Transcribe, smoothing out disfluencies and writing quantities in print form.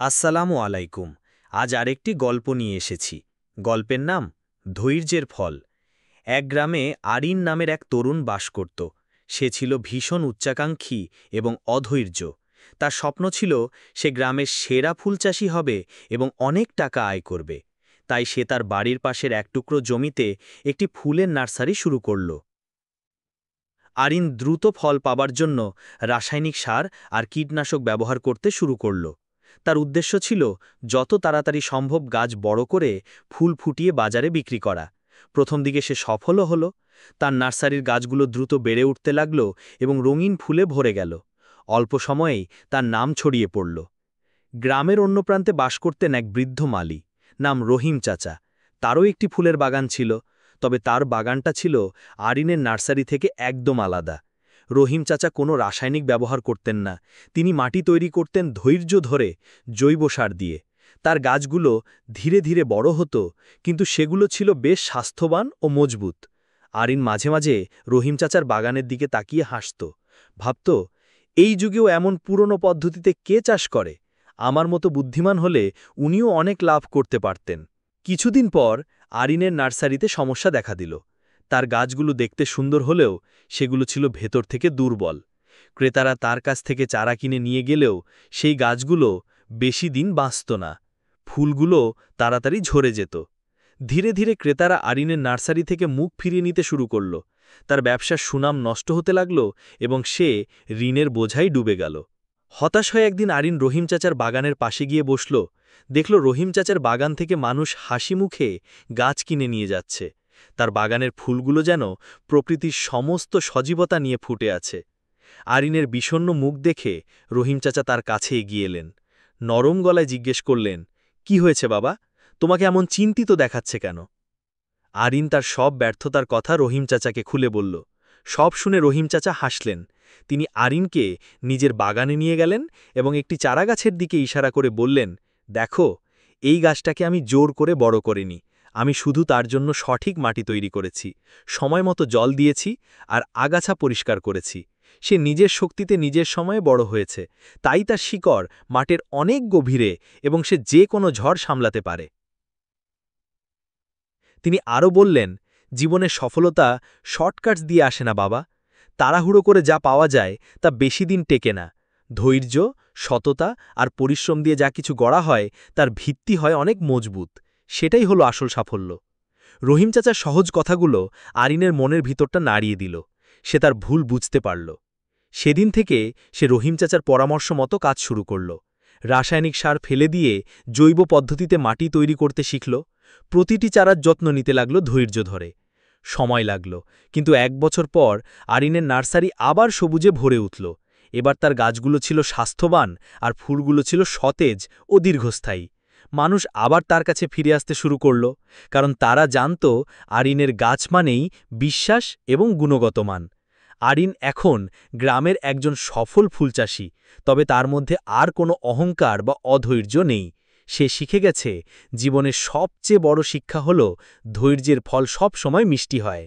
আসসালামু আলাইকুম। আজ আরেকটি গল্প নিয়ে এসেছি। গল্পের নাম ধৈর্যের ফল। এক গ্রামে আরিন নামের এক তরুণ বাস করত। সে ছিল ভীষণ উচ্চাকাঙ্ক্ষী এবং অধৈর্য। তার স্বপ্ন ছিল সে গ্রামের সেরা ফুল চাষী হবে এবং অনেক টাকা আয় করবে। তাই সে তার বাড়ির পাশের এক টুকরো জমিতে একটি ফুলের নার্সারি শুরু করল। আরিন দ্রুত ফল পাবার জন্য রাসায়নিক সার আর কীটনাশক ব্যবহার করতে শুরু করল। তার উদ্দেশ্য ছিল যত তাড়াতাড়ি সম্ভব গাছ বড় করে ফুল ফুটিয়ে বাজারে বিক্রি করা। প্রথম দিকে সে সফলও হল। তার নার্সারির গাছগুলো দ্রুত বেড়ে উঠতে লাগল এবং রঙিন ফুলে ভরে গেল। অল্প সময়েই তার নাম ছড়িয়ে পড়ল। গ্রামের অন্য প্রান্তে বাস করতেন এক বৃদ্ধ মালী, নাম রহিম চাচা। তারও একটি ফুলের বাগান ছিল, তবে তার বাগানটা ছিল আরিনের নার্সারি থেকে একদম আলাদা। রহিম চাচা কোনো রাসায়নিক ব্যবহার করতেন না। তিনি মাটি তৈরি করতেন ধৈর্য ধরে, জৈব সার দিয়ে। তার গাছগুলো ধীরে ধীরে বড় হতো, কিন্তু সেগুলো ছিল বেশ স্বাস্থ্যবান ও মজবুত। আরিন মাঝে মাঝে রহিম চাচার বাগানের দিকে তাকিয়ে হাসত। ভাবত, এই যুগেও এমন পুরনো পদ্ধতিতে কে চাষ করে? আমার মতো বুদ্ধিমান হলে উনিও অনেক লাভ করতে পারতেন। কিছুদিন পর আরিনের নার্সারিতে সমস্যা দেখা দিল। তার গাছগুলো দেখতে সুন্দর হলেও সেগুলো ছিল ভেতর থেকে দুর্বল। ক্রেতারা তার কাছ থেকে চারা কিনে নিয়ে গেলেও সেই গাছগুলো বেশি দিন বাঁচত না। ফুলগুলো তাড়াতাড়ি ঝরে যেত। ধীরে ধীরে ক্রেতারা আরিনের নার্সারি থেকে মুখ ফিরিয়ে নিতে শুরু করল। তার ব্যবসার সুনাম নষ্ট হতে লাগল এবং সে ঋণের বোঝাই ডুবে গেল। হতাশ হয়ে একদিন আরিন রহিম চাচার বাগানের পাশে গিয়ে বসল। দেখল রহিম চাচার বাগান থেকে মানুষ হাসি মুখে গাছ কিনে নিয়ে যাচ্ছে। তার বাগানের ফুলগুলো যেন প্রকৃতির সমস্ত সজীবতা নিয়ে ফুটে আছে। আরিনের বিষণ্ণ মুখ দেখে রহিম চাচা তার কাছে এগিয়ে এলেন। নরম গলায় জিজ্ঞেস করলেন, কি হয়েছে বাবা? তোমাকে এমন চিন্তিত দেখাচ্ছে কেন? আরিন তার সব ব্যর্থতার কথা রহিম চাচাকে খুলে বলল। সব শুনে রহিম চাচা হাসলেন। তিনি আরিনকে নিজের বাগানে নিয়ে গেলেন এবং একটি চারাগাছের দিকে ইশারা করে বললেন, দেখো, এই গাছটাকে আমি জোর করে বড় করিনি। আমি শুধু তার জন্য সঠিক মাটি তৈরি করেছি, সময় মতো জল দিয়েছি আর আগাছা পরিষ্কার করেছি। সে নিজের শক্তিতে নিজের সময়ে বড় হয়েছে, তাই তার শিকড় মাটির অনেক গভীরে এবং সে যে কোনো ঝড় সামলাতে পারে। তিনি আরও বললেন, জীবনের সফলতা শর্টকাটস দিয়ে আসে না বাবা। তাড়াহুড়ো করে যা পাওয়া যায় তা বেশি দিন টেকে না। ধৈর্য, সততা আর পরিশ্রম দিয়ে যা কিছু গড়া হয় তার ভিত্তি হয় অনেক মজবুত। সেটাই হলো আসল সাফল্য। রহিম চাচার সহজ কথাগুলো আরিনের মনের ভিতরটা নাড়িয়ে দিল। সে তার ভুল বুঝতে পারল। সেদিন থেকে সে রহিম চাচার পরামর্শ মতো কাজ শুরু করল। রাসায়নিক সার ফেলে দিয়ে জৈব পদ্ধতিতে মাটি তৈরি করতে শিখল। প্রতিটি চারার যত্ন নিতে লাগল ধৈর্য ধরে। সময় লাগল, কিন্তু 1 বছর পর আরিনের নার্সারি আবার সবুজে ভরে উঠল। এবার তার গাছগুলো ছিল স্বাস্থ্যবান আর ফুলগুলো ছিল সতেজ ও দীর্ঘস্থায়ী। মানুষ আবার তার কাছে ফিরে আসতে শুরু করল, কারণ তারা জানত আরিনের গাছ মানেই বিশ্বাস এবং গুণগত মান। আরিন এখন গ্রামের একজন সফল ফুলচাষী, তবে তার মধ্যে আর কোনো অহংকার বা অধৈর্য নেই। সে শিখে গেছে, জীবনের সবচেয়ে বড় শিক্ষা হল ধৈর্যের ফল সব সময় মিষ্টি হয়।